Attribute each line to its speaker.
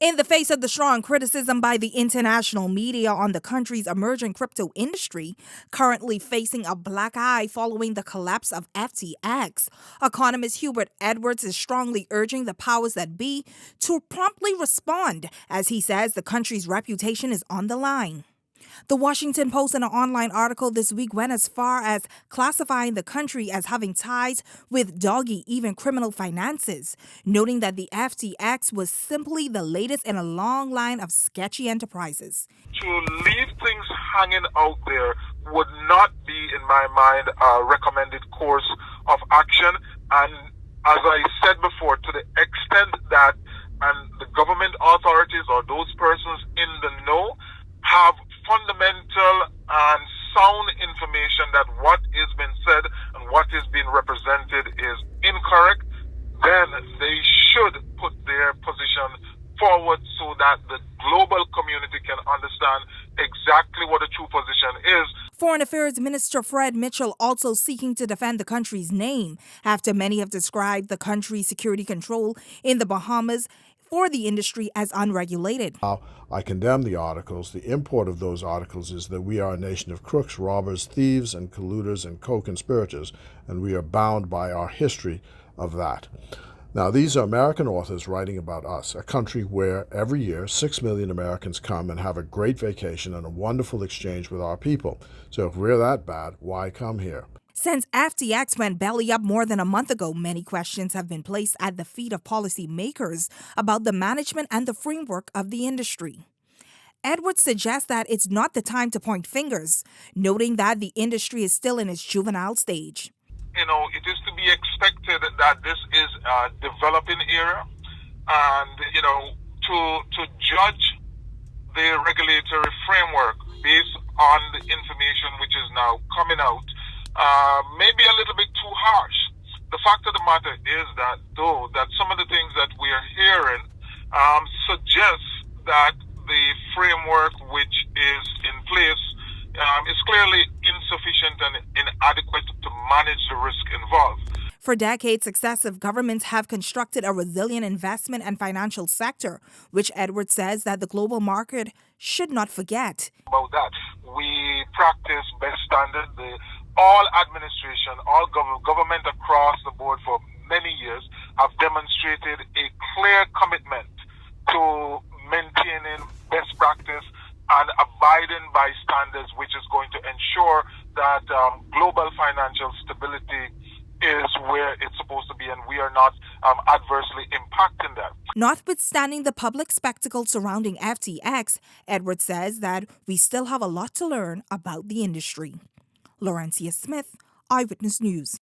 Speaker 1: In the face of the strong criticism by the international media on the country's emerging crypto industry, currently facing a black eye following the collapse of FTX, economist Hubert Edwards is strongly urging the powers that be to promptly respond, as he says the country's reputation is on the line. The Washington Post in an online article this week went as far as classifying the country as having ties with doggy, even criminal finances, noting that the FTX was simply the latest in a long line of sketchy enterprises.
Speaker 2: To leave things hanging out there would not be, in my mind, a recommended course of action. And as I said before, to the extent that the government authorities or those persons in the know have fundamental and sound information that what is being said and what is being represented is incorrect, then they should put their position forward so that the global community can understand exactly what the true position is.
Speaker 1: Foreign Affairs Minister Fred Mitchell also seeking to defend the country's name after many have described the country's security control in the Bahamas for the industry as unregulated.
Speaker 3: I condemn the articles. The import of those articles is that we are a nation of crooks, robbers, thieves, and colluders and co-conspirators, and we are bound by our history of that. Now, these are American authors writing about us, a country where every year 6 million Americans come and have a great vacation and a wonderful exchange with our people. So if we're that bad, why come here?
Speaker 1: Since FTX went belly up more than a month ago, many questions have been placed at the feet of policymakers about the management and the framework of the industry. Edwards suggests that it's not the time to point fingers, noting that the industry is still in its juvenile stage.
Speaker 2: It is to be expected that this is a developing era, and, to judge the regulatory framework based on the information which is now coming out maybe a little bit too harsh. The fact of the matter is that, though, that some of the things that we are hearing suggests that the framework which is in place is clearly insufficient and inadequate to manage the risk involved.
Speaker 1: For decades, successive governments have constructed a resilient investment and financial sector, which Edwards says that the global market should not forget.
Speaker 2: About that, we practice best standard. All administration, all government across the board for many years have demonstrated a clear commitment to maintaining best practice and abiding by standards, which is going to ensure that global financial stability is where it's supposed to be, and we are not adversely impacting that.
Speaker 1: Notwithstanding the public spectacle surrounding FTX, Edwards says that we still have a lot to learn about the industry. Laurencia Smith, Eyewitness News.